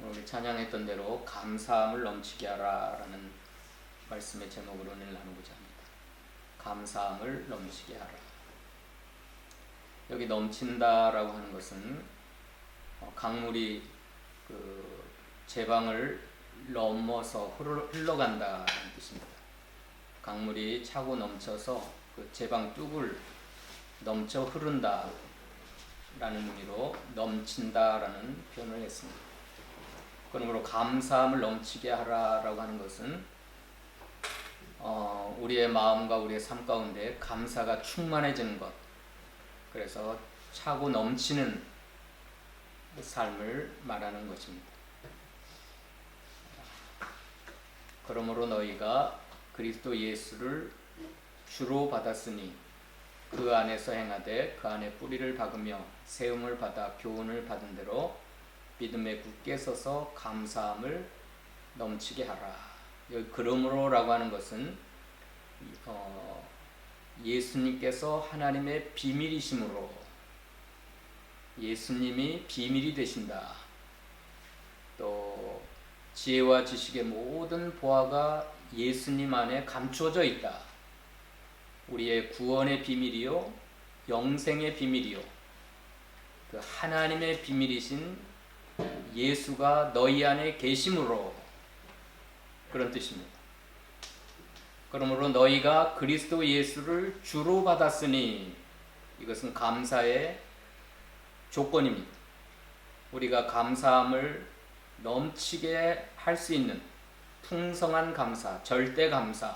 우리 찬양했던 대로 감사함을 넘치게 하라라는 말씀의 제목으로 오늘 나누고자 합니다. 감사함을 넘치게 하라. 여기 넘친다라고 하는 것은 강물이 그 제방을 넘어서 흘러간다는 뜻입니다. 강물이 차고 넘쳐서 그 제방 뚝을 넘쳐 흐른다 라는 의미로 넘친다라는 표현을 했습니다. 그러므로 감사함을 넘치게 하라라고 하는 것은 우리의 마음과 우리의 삶 가운데 감사가 충만해지는 것, 그래서 차고 넘치는 삶을 말하는 것입니다. 그러므로 너희가 그리스도 예수를 주로 받았으니 그 안에서 행하되 그 안에 뿌리를 박으며 세움을 받아 교훈을 받은 대로 믿음에 굳게 서서 감사함을 넘치게 하라. 여기 그러므로라고 하는 것은 예수님께서 하나님의 비밀이심으로 예수님이 비밀이 되신다. 또 지혜와 지식의 모든 보화가 예수님 안에 감추어져 있다. 우리의 구원의 비밀이요 영생의 비밀이요 그 하나님의 비밀이신 예수가 너희 안에 계심으로, 그런 뜻입니다. 그러므로 너희가 그리스도 예수를 주로 받았으니, 이것은 감사의 조건입니다. 우리가 감사함을 넘치게 할 수 있는 풍성한 감사, 절대 감사,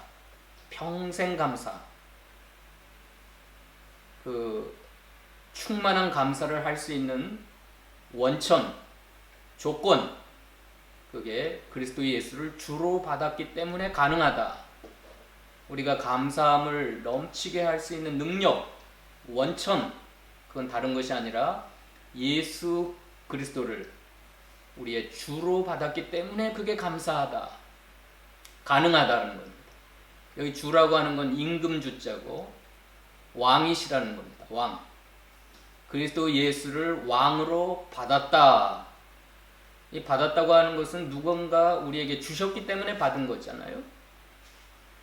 평생 감사, 그 충만한 감사를 할 수 있는 원천, 조건, 그게 그리스도 예수를 주로 받았기 때문에 가능하다. 우리가 감사함을 넘치게 할 수 있는 능력, 원천, 그건 다른 것이 아니라 예수 그리스도를 우리의 주로 받았기 때문에 그게 감사하다, 가능하다는 겁니다. 여기 주라고 하는 건 임금 주자고 왕이시라는 겁니다. 왕. 그리스도 예수를 왕으로 받았다. 이 받았다고 하는 것은 누군가 우리에게 주셨기 때문에 받은 거잖아요.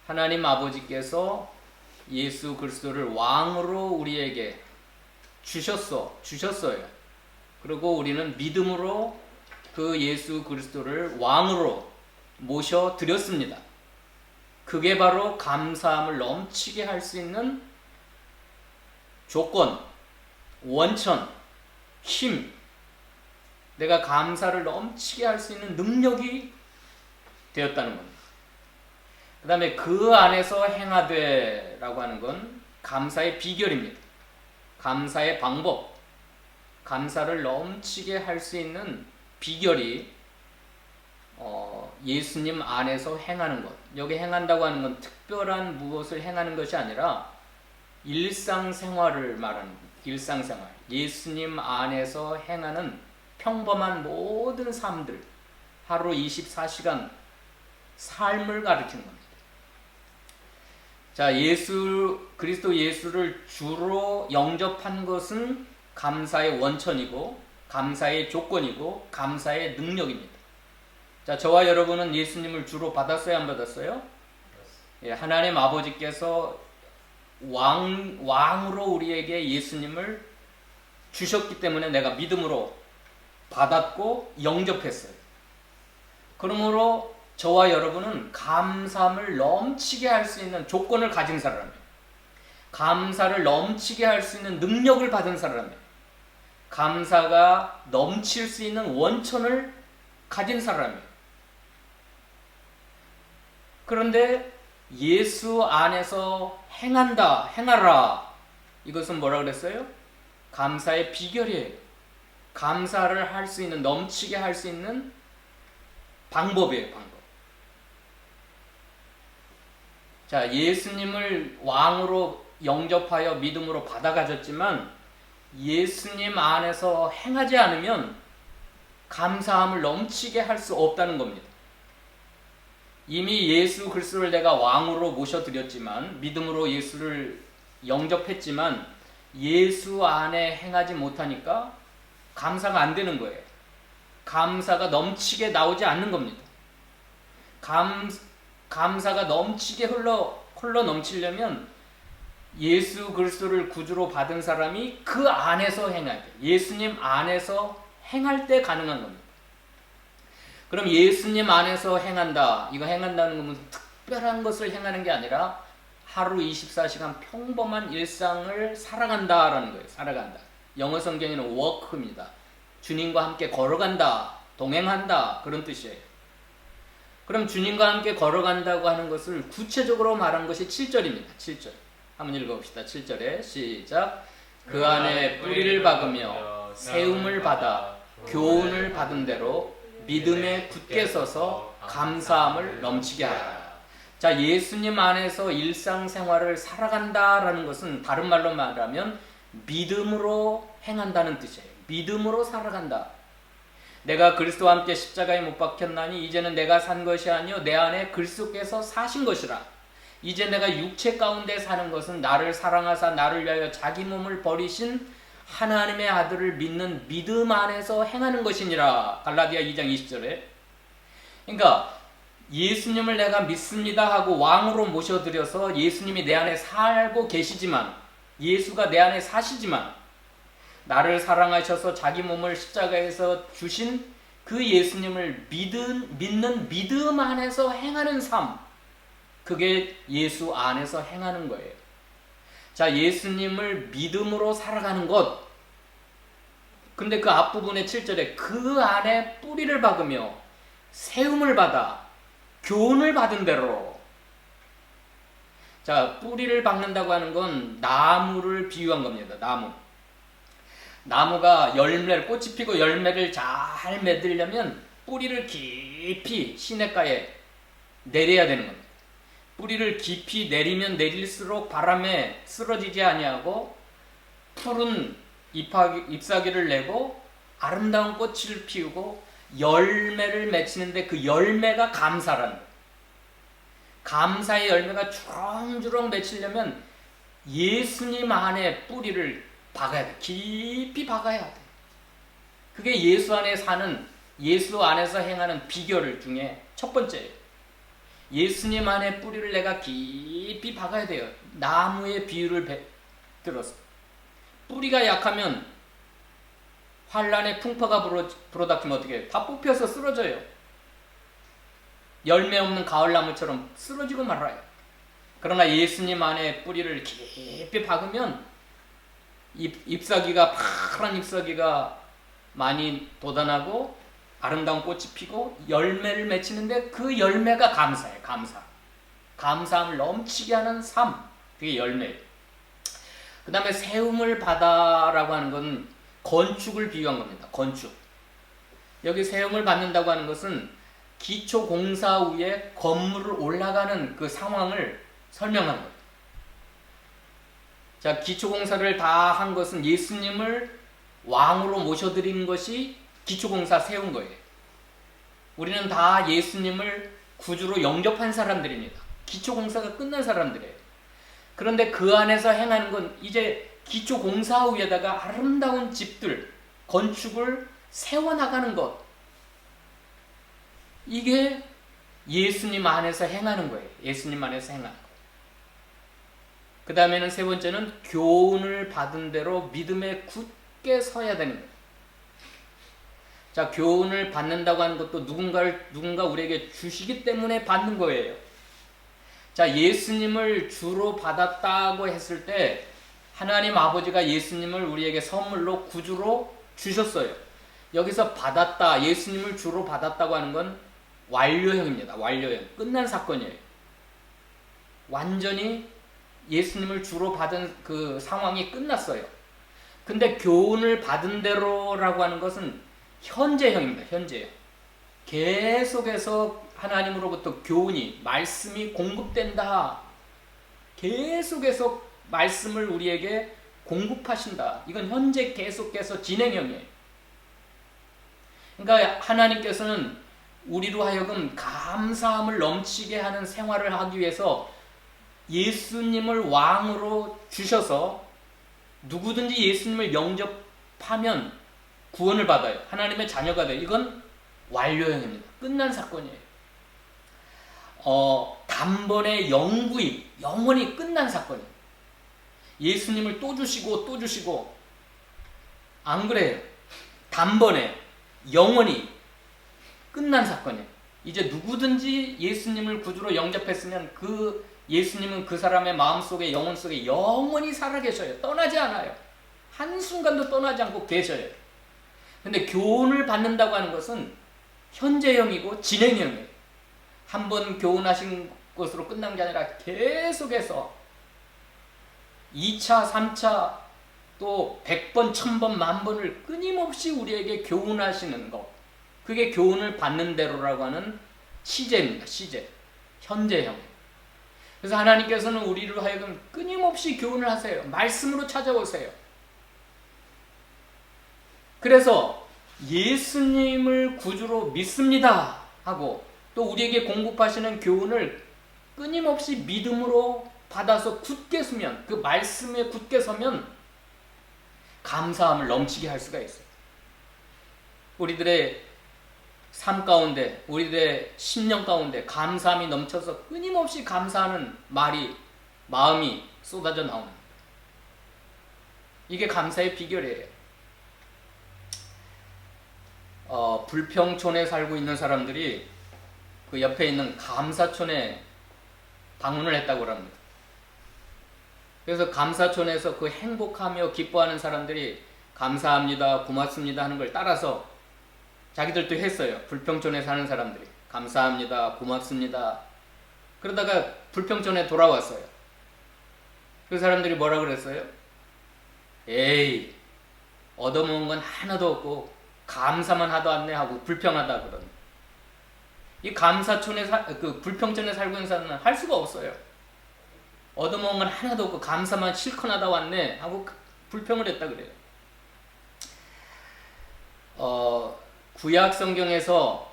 하나님 아버지께서 예수 그리스도를 왕으로 우리에게 주셨어요. 그리고 우리는 믿음으로 그 예수 그리스도를 왕으로 모셔드렸습니다. 그게 바로 감사함을 넘치게 할 수 있는 조건, 원천, 힘, 내가 감사를 넘치게 할 수 있는 능력이 되었다는 겁니다. 그 다음에 그 안에서 행하되 라고 하는 건 감사의 비결입니다. 감사의 방법, 감사를 넘치게 할 수 있는 비결이 예수님 안에서 행하는 것. 여기 행한다고 하는 건 특별한 무엇을 행하는 것이 아니라 일상생활을 말하는 겁니다. 일상생활, 예수님 안에서 행하는 평범한 모든 삶들, 하루 24시간 삶을 가리키는 겁니다. 자, 그리스도 예수를 주로 영접한 것은 감사의 원천이고, 감사의 조건이고, 감사의 능력입니다. 자, 저와 여러분은 예수님을 주로 받았어요, 안 받았어요? 예, 하나님 아버지께서 왕으로 우리에게 예수님을 주셨기 때문에 내가 믿음으로 받았고 영접했어요. 그러므로 저와 여러분은 감사함을 넘치게 할 수 있는 조건을 가진 사람이에요. 감사를 넘치게 할 수 있는 능력을 받은 사람이에요. 감사가 넘칠 수 있는 원천을 가진 사람이에요. 그런데 예수 안에서 행하라. 이것은 뭐라 그랬어요? 감사의 비결이에요. 감사를 할 수 있는, 넘치게 할 수 있는 방법이에요, 방법. 자, 예수님을 왕으로 영접하여 믿음으로 받아가졌지만 예수님 안에서 행하지 않으면 감사함을 넘치게 할 수 없다는 겁니다. 이미 예수 그리스도를 내가 왕으로 모셔드렸지만, 믿음으로 예수를 영접했지만 예수 안에 행하지 못하니까 감사가 안 되는 거예요. 감사가 넘치게 나오지 않는 겁니다. 감사가 넘치게 흘러 넘치려면 예수 그리스도를 구주로 받은 사람이 그 안에서 행해야 돼. 예수님 안에서 행할 때 가능한 겁니다. 그럼 예수님 안에서 행한다. 이거 행한다는 건 무슨 특별한 것을 행하는 게 아니라 하루 24시간 평범한 일상을 살아간다라는 거예요. 살아간다. 영어 성경에는 walk입니다. 주님과 함께 걸어간다, 동행한다 그런 뜻이에요. 그럼 주님과 함께 걸어간다고 하는 것을 구체적으로 말한 것이 7절입니다. 7절. 한번 읽어봅시다. 7절에 시작. 그 안에 뿌리를 박으며 세움을 받아 교훈을 받은 대로 믿음에 굳게 서서 감사함을 넘치게 하라. 자, 예수님 안에서 일상생활을 살아간다라는 것은 다른 말로 말하면 믿음으로 행한다는 뜻이에요. 믿음으로 살아간다. 내가 그리스도와 함께 십자가에 못 박혔나니 이제는 내가 산 것이 아니요 내 안에 그리스도께서 사신 것이라. 이제 내가 육체 가운데 사는 것은 나를 사랑하사 나를 위하여 자기 몸을 버리신 하나님의 아들을 믿는 믿음 안에서 행하는 것이니라. 갈라디아 2장 20절에. 그러니까 예수님을 내가 믿습니다 하고 왕으로 모셔드려서 예수님이 내 안에 살고 계시지만, 예수가 내 안에 사시지만, 나를 사랑하셔서 자기 몸을 십자가에서 주신 그 예수님을 믿는 믿음 안에서 행하는 삶, 그게 예수 안에서 행하는 거예요. 자, 예수님을 믿음으로 살아가는 것. 근데 그 앞부분의 7절에 그 안에 뿌리를 박으며 세움을 받아 교훈을 받은 대로. 자, 뿌리를 박는다고 하는 건 나무를 비유한 겁니다. 나무가 꽃이 피고 열매를 잘 맺으려면 뿌리를 깊이 시냇가에 내려야 되는 겁니다. 뿌리를 깊이 내리면 내릴수록 바람에 쓰러지지 아니하고 푸른 잎사귀를 내고 아름다운 꽃을 피우고 열매를 맺히는데 그 열매가 감사라는 거예요. 감사의 열매가 주렁주렁 맺히려면 예수님 안에 뿌리를 박아야 돼. 깊이 박아야 돼. 그게 예수 안에 사는, 예수 안에서 행하는 비결 중에 첫 번째예요. 예수님 안에 뿌리를 내가 깊이 박아야 돼요. 나무의 비유를 들어서. 뿌리가 약하면 환란의 풍파가 불어닥치면 어떻게 해요? 다 뽑혀서 쓰러져요. 열매 없는 가을나무처럼 쓰러지고 말아요. 그러나 예수님 안에 뿌리를 깊이 박으면 잎사귀가, 파란 잎사귀가 많이 돋아나고 아름다운 꽃이 피고 열매를 맺히는데 그 열매가 감사예요. 감사함을 넘치게 하는 삶, 그게 열매예요. 그 다음에 세움을 받아라고 하는 건 건축을 비유한 겁니다. 건축. 여기 세움을 받는다고 하는 것은 기초공사 후에 건물을 올라가는 그 상황을 설명한 거예요. 자, 기초공사를 다 한 것은 예수님을 왕으로 모셔드린 것이 기초공사 세운 거예요. 우리는 다 예수님을 구주로 영접한 사람들입니다. 기초공사가 끝난 사람들이에요. 그런데 그 안에서 행하는 건 이제 기초공사 위에다가 아름다운 집들, 건축을 세워나가는 것. 이게 예수님 안에서 행하는 거예요. 예수님 안에서 행하는 거. 그 다음에는 세 번째는 교훈을 받은 대로 믿음에 굳게 서야 되는 거예요. 자, 교훈을 받는다고 하는 것도 누군가 우리에게 주시기 때문에 받는 거예요. 자, 예수님을 주로 받았다고 했을 때 하나님 아버지가 예수님을 우리에게 선물로 구주로 주셨어요. 여기서 받았다, 예수님을 주로 받았다고 하는 건 완료형입니다. 완료형. 끝난 사건이에요. 완전히 예수님을 주로 받은 그 상황이 끝났어요. 근데 교훈을 받은 대로라고 하는 것은 현재형입니다. 현재형. 계속해서 하나님으로부터 교훈이, 말씀이 공급된다. 계속해서 말씀을 우리에게 공급하신다. 이건 현재 계속해서 진행형이에요. 그러니까 하나님께서는 우리로 하여금 감사함을 넘치게 하는 생활을 하기 위해서 예수님을 왕으로 주셔서 누구든지 예수님을 영접하면 구원을 받아요. 하나님의 자녀가 돼요. 이건 완료형입니다. 끝난 사건이에요. 단번에 영구히 영원히 끝난 사건이에요. 예수님을 또 주시고 또 주시고 안 그래요. 단번에 영원히 끝난 사건이에요. 이제 누구든지 예수님을 구주로 영접했으면 그 예수님은 그 사람의 마음속에 영혼 속에 영원히 살아계셔요. 떠나지 않아요. 한순간도 떠나지 않고 계셔요. 근데 교훈을 받는다고 하는 것은 현재형이고 진행형이에요. 한번 교훈하신 것으로 끝난 게 아니라 계속해서 2차, 3차 또 100번, 1000번, 10,000번을 끊임없이 우리에게 교훈하시는 것. 그게 교훈을 받는 대로라고 하는 시제입니다. 시제. 현재형. 그래서 하나님께서는 우리로 하여금 끊임없이 교훈을 하세요. 말씀으로 찾아오세요. 그래서 예수님을 구주로 믿습니다 하고 또 우리에게 공급하시는 교훈을 끊임없이 믿음으로 받아서 굳게 서면, 그 말씀에 굳게 서면 감사함을 넘치게 할 수가 있어요. 우리들의 삶 가운데, 우리들의 심령 가운데 감사함이 넘쳐서 끊임없이 감사하는 마음이 쏟아져 나옵니다. 이게 감사의 비결이에요. 불평촌에 살고 있는 사람들이 그 옆에 있는 감사촌에 방문을 했다고 합니다. 그래서 감사촌에서 그 행복하며 기뻐하는 사람들이 감사합니다, 고맙습니다 하는 걸 따라서 자기들도 했어요. 불평촌에 사는 사람들이 감사합니다, 고맙습니다. 그러다가 불평촌에 돌아왔어요. 그 사람들이 뭐라 그랬어요? 에이, 얻어먹은 건 하나도 없고 감사만 하도 않네 하고 불평하다 그러는. 이 감사촌에 그 불평촌에 살고 있는 사람은 할 수가 없어요. 얻어먹은 건 하나도 없고 감사만 실컷 하다 왔네 하고 불평을 했다 그래요. 구약 성경에서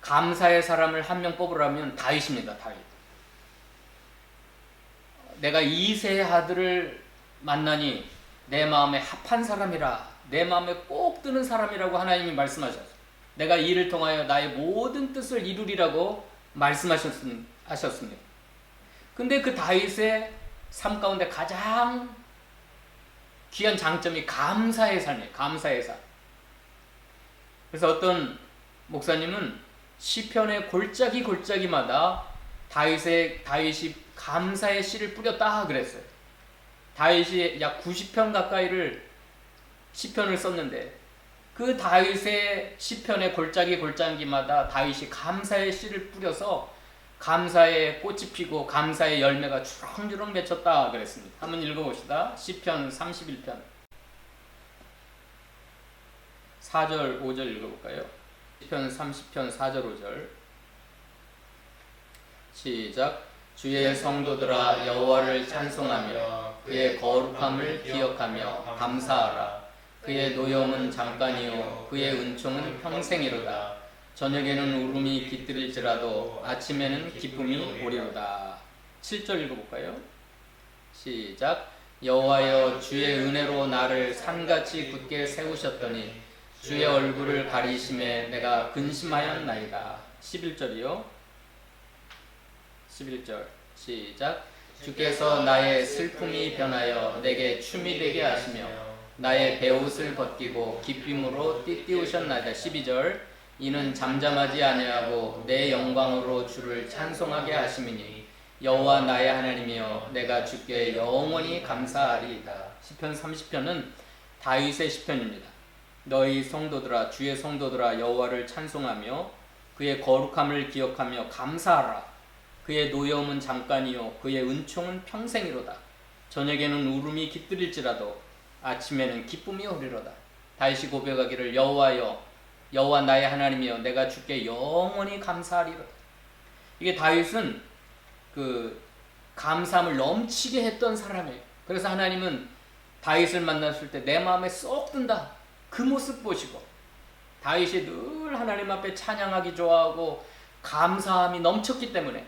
감사의 사람을 한 명 뽑으라면 다윗입니다. 다윗. 내가 이새의 아들을 만나니 내 마음에 합한 사람이라, 내 마음에 꼭 드는 사람이라고 하나님이 말씀하셨어요. 내가 이를 통하여 나의 모든 뜻을 이루리라고 말씀하셨습니다. 근데 그 다윗의 삶 가운데 가장 귀한 장점이 감사의 삶이에요. 감사의 삶. 그래서 어떤 목사님은 시편의 골짜기마다 다윗이 감사의 씨를 뿌렸다 그랬어요. 다윗이 약 90편 가까이를 시편을 썼는데 그 다윗의 시편의 골짜기마다 다윗이 감사의 씨를 뿌려서 감사의 꽃이 피고 감사의 열매가 주렁주렁 맺혔다 그랬습니다. 한번 읽어봅시다. 시편 31편 4절 5절 읽어볼까요? 시편 30편 4절 5절 시작. 주의 성도들아 여호와를 찬송하며 그의 거룩함을 기억하며 감사하라. 그의 노여움은 잠깐이요 그의 은총은 평생이로다. 저녁에는 울음이 깃들일지라도 아침에는 기쁨이 오리로다. 7절 읽어볼까요? 시작. 여호와여 주의 은혜로 나를 산같이 굳게 세우셨더니 주의 얼굴을 가리심에 내가 근심하였나이다. 11절이요. 11절 시작. 주께서 나의 슬픔이 변하여 내게 춤이 되게 하시며 나의 베옷을 벗기고 기쁨으로 띠띠우셨나이다. 12절 이는 잠잠하지 아니하고 내 영광으로 주를 찬송하게 하심이니 여호와 나의 하나님이여 내가 주께 영원히 감사하리이다. 시편 30편은 다윗의 시편입니다. 너희 성도들아 주의 성도들아 여호와를 찬송하며 그의 거룩함을 기억하며 감사하라. 그의 노여움은 잠깐이요 그의 은총은 평생이로다. 저녁에는 울음이 깃들일지라도 아침에는 기쁨이 오리로다. 다윗이 고백하기를 여호와여 여호와 나의 하나님이여 내가 주께 영원히 감사하리로다. 이게 다윗은 그 감사함을 넘치게 했던 사람이에요. 그래서 하나님은 다윗을 만났을 때 내 마음에 쏙 든다. 그 모습 보시고 다윗이 늘 하나님 앞에 찬양하기 좋아하고 감사함이 넘쳤기 때문에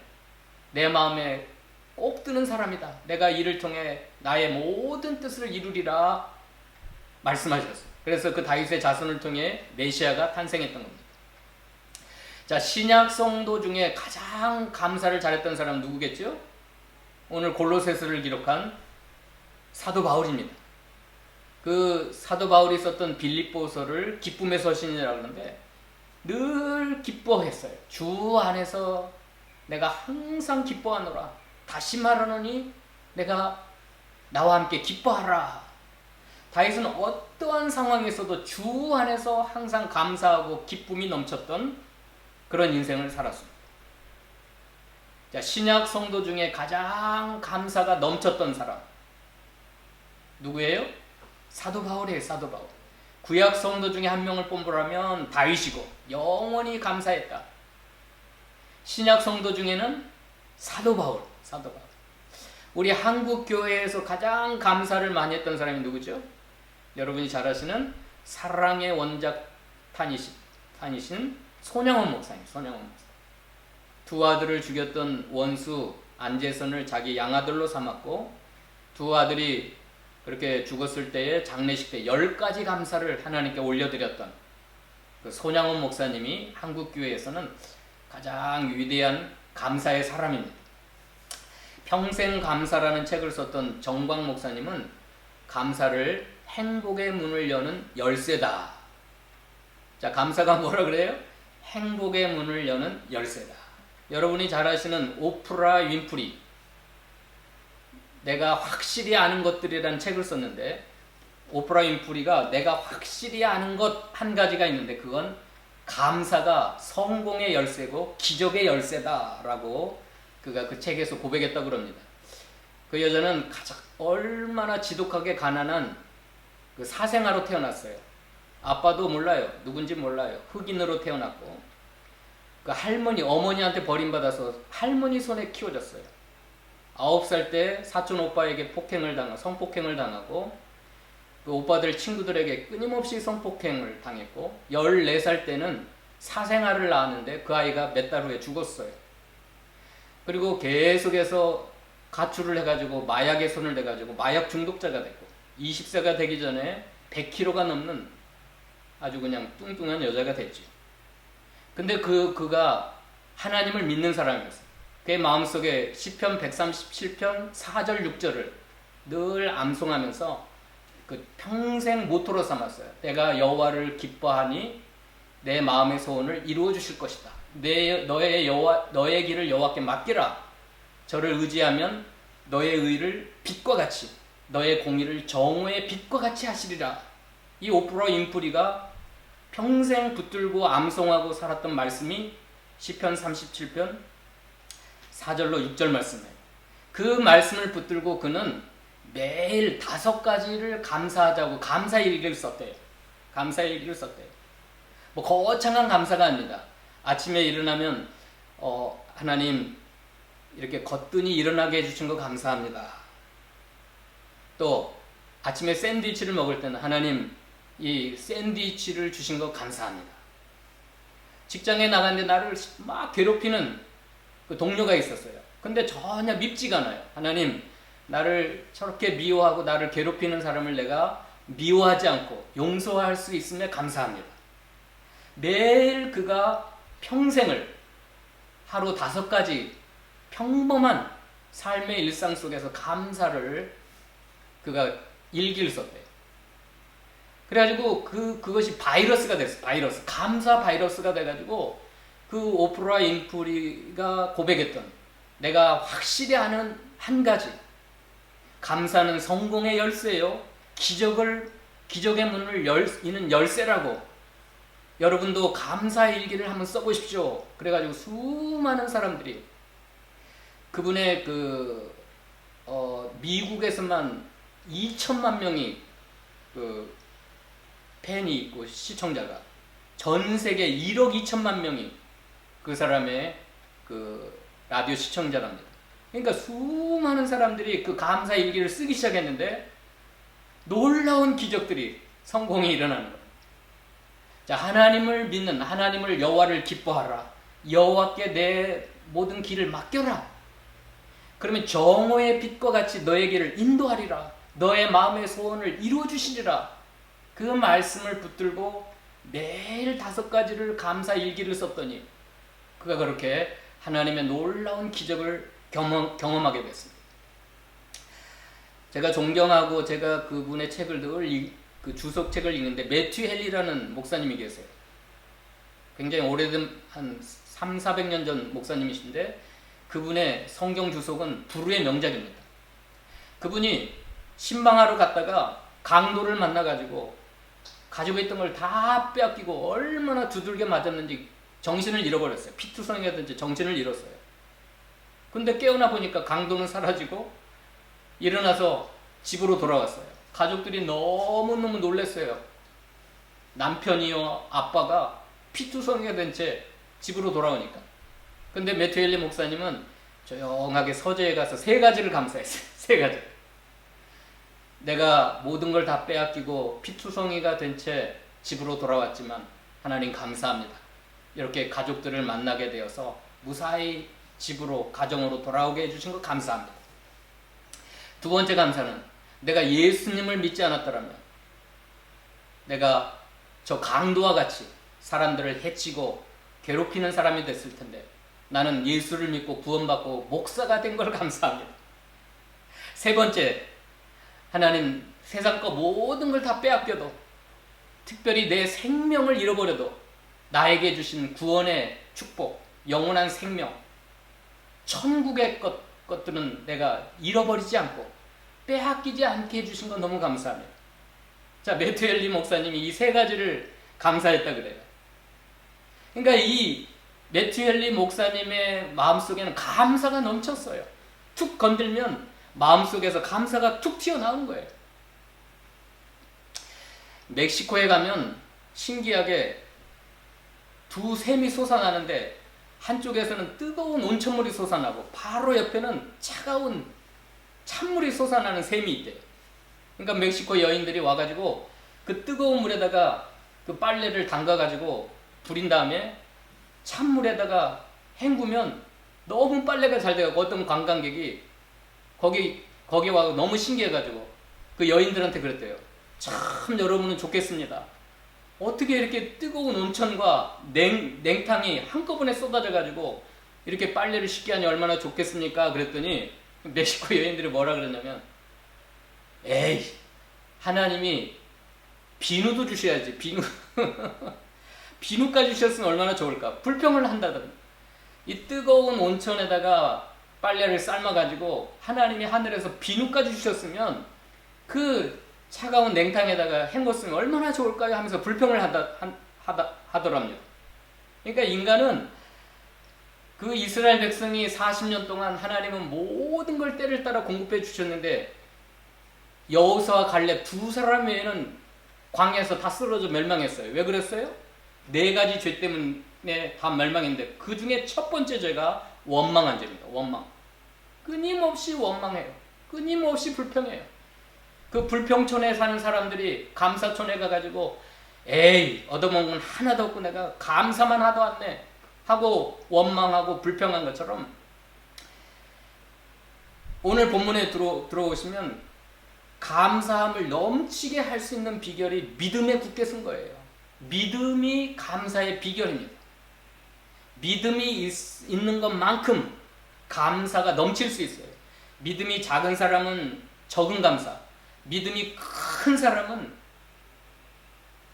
내 마음에 꼭 드는 사람이다. 내가 이를 통해 나의 모든 뜻을 이루리라 말씀하셨어요. 그래서 그 다윗의 자손을 통해 메시아가 탄생했던 겁니다. 자, 신약 성도 중에 가장 감사를 잘했던 사람은 누구겠죠? 오늘 골로새서를 기록한 사도 바울입니다. 그 사도 바울이 썼던 빌립보서를 기쁨의 서신이라고 하는데 늘 기뻐했어요. 주 안에서 내가 항상 기뻐하노라. 다시 말하노니 내가 나와 함께 기뻐하라. 다윗은 어떠한 상황에서도 주 안에서 항상 감사하고 기쁨이 넘쳤던 그런 인생을 살았습니다. 자, 신약 성도 중에 가장 감사가 넘쳤던 사람 누구예요? 사도 바울이에요. 사도 바울. 구약 성도 중에 한 명을 뽑으라면 다윗이고 영원히 감사했다. 신약 성도 중에는 사도 바울. 우리 한국 교회에서 가장 감사를 많이 했던 사람이 누구죠? 여러분이 잘 아시는 사랑의 원작 탄이신 손양원 목사님. 두 아들을 죽였던 원수 안재선을 자기 양아들로 삼았고 두 아들이 그렇게 죽었을 때의 장례식 때 10가지 감사를 하나님께 올려드렸던 그 손양원 목사님이 한국교회에서는 가장 위대한 감사의 사람입니다. 평생 감사라는 책을 썼던 정광 목사님은 감사를 행복의 문을 여는 열쇠다. 자, 감사가 뭐라 그래요? 행복의 문을 여는 열쇠다. 여러분이 잘 아시는 오프라 윈프리, 내가 확실히 아는 것들이라는 책을 썼는데 오프라 윈프리가 내가 확실히 아는 것 한 가지가 있는데 그건 감사가 성공의 열쇠고 기적의 열쇠다라고 그가 그 책에서 고백했다고 그럽니다. 그 여자는 얼마나 지독하게 가난한 그 사생아로 태어났어요. 아빠도 몰라요. 누군지 몰라요. 흑인으로 태어났고 그 어머니한테 버림받아서 할머니 손에 키워졌어요. 9살 때 사촌 오빠에게 성폭행을 당하고 그 오빠들 친구들에게 끊임없이 성폭행을 당했고 14살 때는 사생아를 낳았는데 그 아이가 몇 달 후에 죽었어요. 그리고 계속해서 가출을 해가지고 마약에 손을 대가지고 마약 중독자가 됐고 20세가 되기 전에 100kg가 넘는 아주 그냥 뚱뚱한 여자가 됐지. 근데 그가 하나님을 믿는 사람이었어요. 그의 마음속에 시편 137편 4절 6절을 늘 암송하면서 그 평생 모토로 삼았어요. 내가 여호와를 기뻐하니 내 마음의 소원을 이루어 주실 것이다. 너의 길을 여호와께 맡기라. 저를 의지하면 너의 의를 빛과 같이 너의 공의를 정오의 빛과 같이 하시리라. 이 오프라 윈프리가 평생 붙들고 암송하고 살았던 말씀이 시편 37편 4절로 6절 말씀이에요. 그 말씀을 붙들고 그는 매일 5가지를 감사하자고 감사일기를 썼대요. 뭐 거창한 감사가 아닙니다. 아침에 일어나면 하나님 이렇게 거뜬히 일어나게 해주신 거 감사합니다. 또 아침에 샌드위치를 먹을 때는 하나님 이 샌드위치를 주신 거 감사합니다. 직장에 나갔는데 나를 막 괴롭히는 그 동료가 있었어요. 근데 전혀 밉지가 않아요. 하나님 나를 저렇게 미워하고 나를 괴롭히는 사람을 내가 미워하지 않고 용서할 수 있음에 감사합니다. 매일 그가 평생을 하루 5가지 평범한 삶의 일상 속에서 감사를 그가 일기를 썼대요. 그래가지고 그것이 바이러스가 됐어요. 감사 바이러스가 돼가지고 그 오프라 윈프리가 고백했던 내가 확실히 아는 한 가지, 감사는 성공의 열쇠요. 기적의 문을 여는 열쇠라고. 여러분도 감사 일기를 한번 써보십시오. 그래가지고 수많은 사람들이 그분의 미국에서만 2천만 명이 팬이 있고 시청자가 전 세계 1억 2천만 명이 그 사람의 라디오 시청자랍니다. 그러니까 수많은 사람들이 그 감사 일기를 쓰기 시작했는데 놀라운 기적들이 성공이 일어나는 거예요. 자, 하나님을 믿는 하나님을 여호와를 기뻐하라. 여호와께 내 모든 길을 맡겨라. 그러면 정오의 빛과 같이 너의 길을 인도하리라. 너의 마음의 소원을 이루어 주시리라. 그 말씀을 붙들고 매일 5가지를 감사 일기를 썼더니 그가 그렇게 하나님의 놀라운 기적을 경험하게 됐습니다. 제가 존경하고 제가 그분의 책을 늘 그 주석책을 읽는데 매튜 헨리라는 목사님이 계세요. 굉장히 오래된 한 300~400년 전 목사님이신데 그분의 성경 주석은 불후의 명작입니다. 그분이 신방하러 갔다가 강도를 만나가지고 가지고 있던 걸 다 빼앗기고 얼마나 두들겨 맞았는지 정신을 잃어버렸어요. 피투성이라든지 정신을 잃었어요. 근데 깨어나 보니까 강도는 사라지고 일어나서 집으로 돌아왔어요. 가족들이 너무너무 놀랐어요. 남편이요 아빠가 피투성이가 된 채 집으로 돌아오니까. 근데 매튜 헨리 목사님은 조용하게 서재에 가서 3가지를 감사했어요. 3가지. 내가 모든 걸 다 빼앗기고 피투성이가 된 채 집으로 돌아왔지만 하나님 감사합니다. 이렇게 가족들을 만나게 되어서 무사히 집으로 가정으로 돌아오게 해주신 거 감사합니다. 2번째 감사는 내가 예수님을 믿지 않았더라면 내가 저 강도와 같이 사람들을 해치고 괴롭히는 사람이 됐을 텐데 나는 예수를 믿고 구원받고 목사가 된 걸 감사합니다. 3번째, 하나님 세상 거 모든 걸 다 빼앗겨도 특별히 내 생명을 잃어버려도 나에게 주신 구원의 축복, 영원한 생명, 천국의 것들은 내가 잃어버리지 않고 빼앗기지 않게 해주신 건 너무 감사합니다. 자, 매튜 헨리 목사님이 이 3가지를 감사했다 그래요. 그러니까 이 매튜 헨리 목사님의 마음속에는 감사가 넘쳤어요. 툭 건들면 마음속에서 감사가 툭 튀어나오는 거예요. 멕시코에 가면 신기하게 2 샘이 솟아나는데 한쪽에서는 뜨거운 온천물이 솟아나고 바로 옆에는 차가운 찬물이 솟아나는 샘이 있대요. 그러니까 멕시코 여인들이 와가지고 그 뜨거운 물에다가 그 빨래를 담가가지고 부린 다음에 찬물에다가 헹구면 너무 빨래가 잘 돼가지고 어떤 관광객이 거기 와서 너무 신기해가지고 그 여인들한테 그랬대요. 참 여러분은 좋겠습니다. 어떻게 이렇게 뜨거운 온천과 냉탕이 한꺼번에 쏟아져가지고 이렇게 빨래를 쉽게 하니 얼마나 좋겠습니까? 그랬더니 멕시코 여인들이 뭐라 그랬냐면 에이 하나님이 비누도 주셔야지 비누 비누까지 주셨으면 얼마나 좋을까. 불평을 한다더니 이 뜨거운 온천에다가 빨래를 삶아가지고 하나님이 하늘에서 비누까지 주셨으면 그 차가운 냉탕에다가 헹궜으면 얼마나 좋을까요? 하면서 불평을 하더랍니다. 그러니까 인간은 그 이스라엘 백성이 40년 동안 하나님은 모든 걸 때를 따라 공급해 주셨는데 여호수아와 갈렙 2사람 외에는 광야에서 다 쓰러져 멸망했어요. 왜 그랬어요? 4가지 죄 때문에 다 멸망했는데 그 중에 첫 번째 죄가 원망한 죄입니다. 원망. 끊임없이 원망해요. 끊임없이 불평해요. 그 불평촌에 사는 사람들이 감사촌에 가가지고 에이 얻어먹은 건 하나도 없고 내가 감사만 하도 않네 하고 원망하고 불평한 것처럼 오늘 본문에 들어오시면 감사함을 넘치게 할 수 있는 비결이 믿음에 굳게 쓴 거예요. 믿음이 감사의 비결입니다. 믿음이 있는 것만큼 감사가 넘칠 수 있어요. 믿음이 작은 사람은 적은 감사, 믿음이 큰 사람은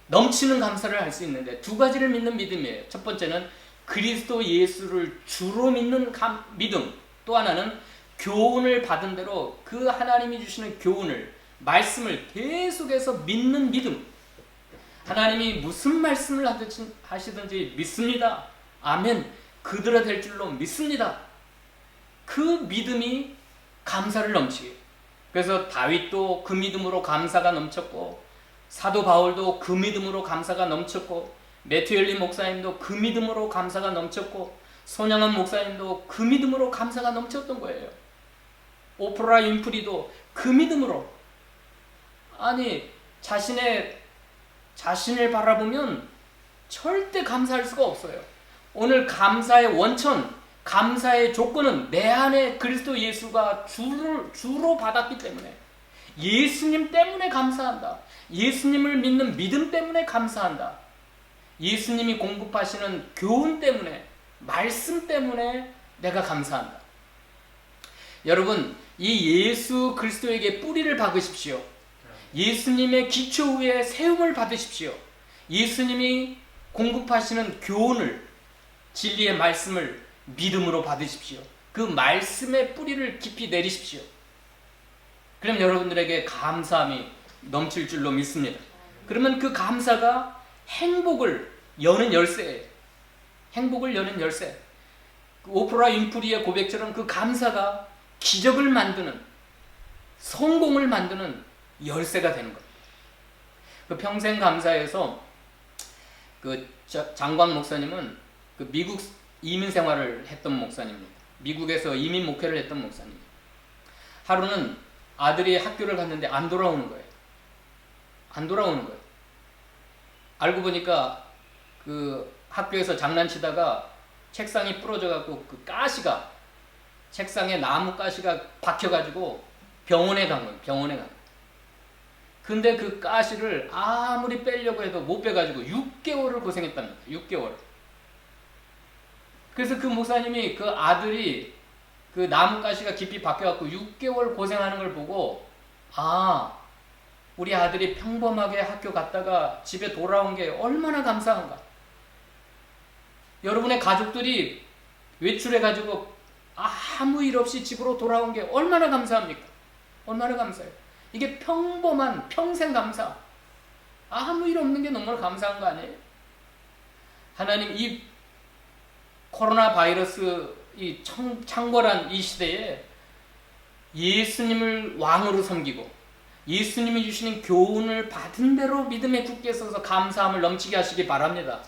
넘치는 감사를 할 수 있는데 2가지를 믿는 믿음이에요. 첫 번째는 그리스도 예수를 주로 믿는 믿음, 또 하나는 교훈을 받은 대로 그 하나님이 주시는 교훈을, 말씀을 계속해서 믿는 믿음. 하나님이 무슨 말씀을 하시든지 믿습니다. 아멘. 그대로 될 줄로 믿습니다. 그 믿음이 감사를 넘치게. 그래서 다윗도 그 믿음으로 감사가 넘쳤고, 사도 바울도 그 믿음으로 감사가 넘쳤고, 매튜 헨리 목사님도 그 믿음으로 감사가 넘쳤고, 손양원 목사님도 그 믿음으로 감사가 넘쳤던 거예요. 오프라 윈프리도 그 믿음으로. 아니, 자신을 바라보면 절대 감사할 수가 없어요. 오늘 감사의 원천, 감사의 조건은 내 안에 그리스도 예수가 주로 받았기 때문에, 예수님 때문에 감사한다. 예수님을 믿는 믿음 때문에 감사한다. 예수님이 공급하시는 교훈 때문에, 말씀 때문에 내가 감사한다. 여러분, 이 예수 그리스도에게 뿌리를 박으십시오. 예수님의 기초 위에 세움을 받으십시오. 예수님이 공급하시는 교훈을, 진리의 말씀을 믿음으로 받으십시오. 그 말씀의 뿌리를 깊이 내리십시오. 그럼 여러분들에게 감사함이 넘칠 줄로 믿습니다. 그러면 그 감사가 행복을 여는 열쇠예요. 행복을 여는 열쇠. 오프라 윈프리의 고백처럼 그 감사가 기적을 만드는, 성공을 만드는 열쇠가 되는 거예요. 그 평생 감사에서 그 장광 목사님은 그 미국 이민 생활을 했던 목사님입니다. 미국에서 이민 목회를 했던 목사님. 하루는 아들이 학교를 갔는데 안 돌아오는 거예요. 안 돌아오는 거예요. 알고 보니까 그 학교에서 장난치다가 책상이 부러져갖고 그 가시가, 책상에 나무 가시가 박혀가지고 병원에 간 거예요. 병원에 간 거예요. 근데 그 가시를 아무리 빼려고 해도 못 빼가지고 6개월을 고생했답니다. 6개월. 그래서 그 목사님이 그 아들이 그 나무 가시가 깊이 박혀갖고 6개월 고생하는 걸 보고, 아, 우리 아들이 평범하게 학교 갔다가 집에 돌아온 게 얼마나 감사한가. 여러분의 가족들이 외출해가지고 아무 일 없이 집으로 돌아온 게 얼마나 감사합니까? 얼마나 감사해요. 이게 평범한 평생 감사. 아무 일 없는 게 너무 감사한 거 아니에요? 하나님, 이 코로나 바이러스 이 창궐한 이 시대에 예수님을 왕으로 섬기고 예수님이 주시는 교훈을 받은 대로 믿음에 굳게 서서 감사함을 넘치게 하시기 바랍니다.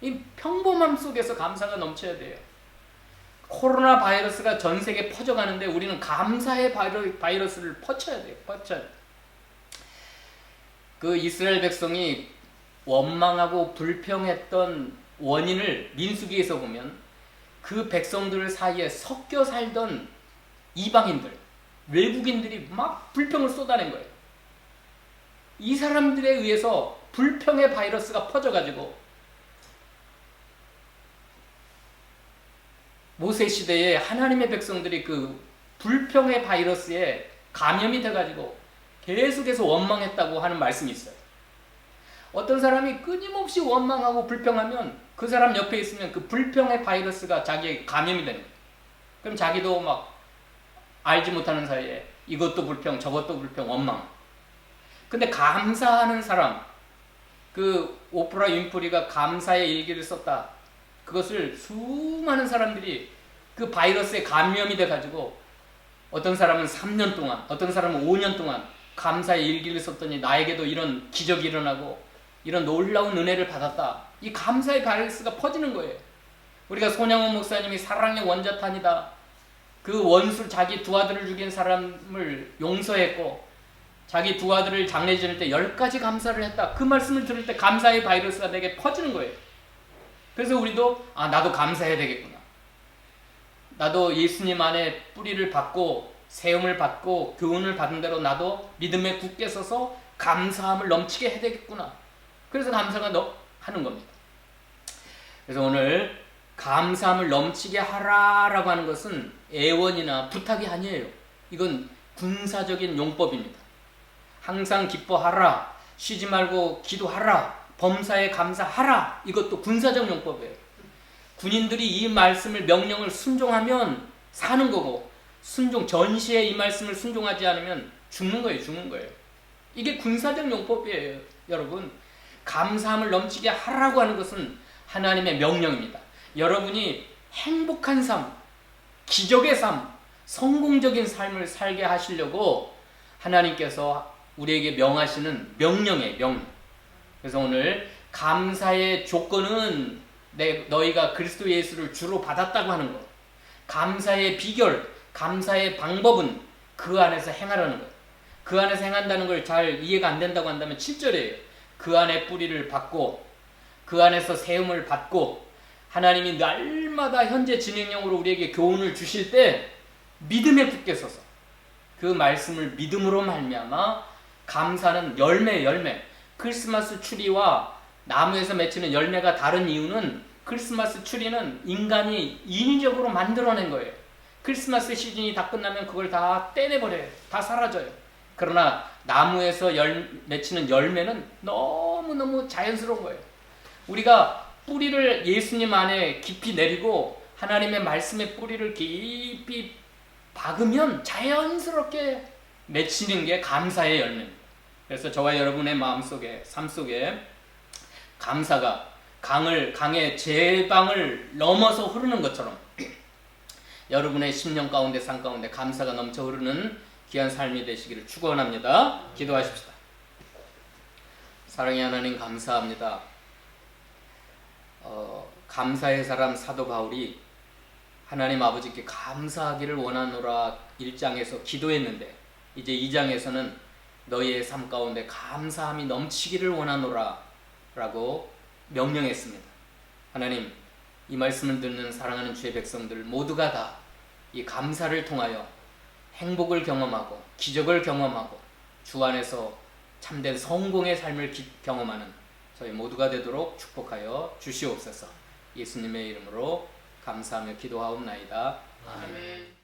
이 평범함 속에서 감사가 넘쳐야 돼요. 코로나 바이러스가 전 세계에 퍼져가는데 우리는 감사의 바이러스를 퍼쳐야 돼요. 퍼쳐야 돼요. 그 이스라엘 백성이 원망하고 불평했던 원인을 민수기에서 보면 그 백성들 사이에 섞여 살던 이방인들, 외국인들이 막 불평을 쏟아낸 거예요. 이 사람들에 의해서 불평의 바이러스가 퍼져가지고 모세 시대에 하나님의 백성들이 그 불평의 바이러스에 감염이 돼가지고 계속해서 원망했다고 하는 말씀이 있어요. 어떤 사람이 끊임없이 원망하고 불평하면 그 사람 옆에 있으면 그 불평의 바이러스가 자기에게 감염이 되는 거예요. 그럼 자기도 막 알지 못하는 사이에 이것도 불평, 저것도 불평, 원망. 근데 감사하는 사람, 그 오프라 윈프리가 감사의 일기를 썼다. 그것을 수많은 사람들이 그 바이러스에 감염이 돼가지고 어떤 사람은 3년 동안, 어떤 사람은 5년 동안 감사의 일기를 썼더니 나에게도 이런 기적이 일어나고 이런 놀라운 은혜를 받았다. 이 감사의 바이러스가 퍼지는 거예요. 우리가 손양원 목사님이 사랑의 원자탄이다. 그 원수, 자기 두 아들을 죽인 사람을 용서했고 자기 두 아들을 장례 지낼 때 10가지 감사를 했다. 그 말씀을 들을 때 감사의 바이러스가 내게 퍼지는 거예요. 그래서 우리도 나도 감사해야 되겠구나. 나도 예수님 안에 뿌리를 받고 세움을 받고 교훈을 받은 대로 나도 믿음에 굳게 서서 감사함을 넘치게 해야 되겠구나. 그래서 감사가 하는 겁니다. 그래서 오늘 감사함을 넘치게 하라라고 하는 것은 애원이나 부탁이 아니에요. 이건 군사적인 용법입니다. 항상 기뻐하라, 쉬지 말고 기도하라, 범사에 감사하라. 이것도 군사적 용법이에요. 군인들이 이 말씀을, 명령을 순종하면 사는 거고 전시에 이 말씀을 순종하지 않으면 죽는 거예요. 죽는 거예요. 이게 군사적 용법이에요. 여러분, 감사함을 넘치게 하라고 하는 것은 하나님의 명령입니다. 여러분이 행복한 삶, 기적의 삶, 성공적인 삶을 살게 하시려고 하나님께서 우리에게 명하시는 명령이에요. 명령. 그래서 오늘 감사의 조건은 너희가 그리스도 예수를 주로 받았다고 하는 것. 감사의 비결, 감사의 방법은 그 안에서 행하라는 것. 그 안에서 행한다는 걸 잘 이해가 안 된다고 한다면 7절이에요. 그 안에 뿌리를 받고 그 안에서 세움을 받고 하나님이 날마다 현재 진행형으로 우리에게 교훈을 주실 때 믿음에 굳게 서서 그 말씀을 믿음으로 말미암아 감사는 열매. 크리스마스 추리와 나무에서 맺히는 열매가 다른 이유는 크리스마스 추리는 인간이 인위적으로 만들어낸 거예요. 크리스마스 시즌이 다 끝나면 그걸 다 떼내버려요. 다 사라져요. 그러나 나무에서 맺히는 열매는 너무너무 자연스러운 거예요. 우리가 뿌리를 예수님 안에 깊이 내리고 하나님의 말씀의 뿌리를 깊이 박으면 자연스럽게 맺히는 게 감사의 열매입니다. 그래서 저와 여러분의 마음속에, 삶 속에 감사가 강의 제방을 넘어서 흐르는 것처럼 여러분의 심령 가운데, 삶 가운데 감사가 넘쳐 흐르는 귀한 삶이 되시기를 축원합니다. 기도하십시다. 사랑의 하나님, 감사합니다. 감사의 사람 사도 바울이 하나님 아버지께 감사하기를 원하노라 1장에서 기도했는데 이제 2장에서는 너희의 삶 가운데 감사함이 넘치기를 원하노라 라고 명령했습니다. 하나님, 이 말씀을 듣는 사랑하는 주의 백성들 모두가 다 이 감사를 통하여 행복을 경험하고 기적을 경험하고 주 안에서 참된 성공의 삶을 경험하는 저희 모두가 되도록 축복하여 주시옵소서. 예수님의 이름으로 감사하며 기도하옵나이다. 아멘.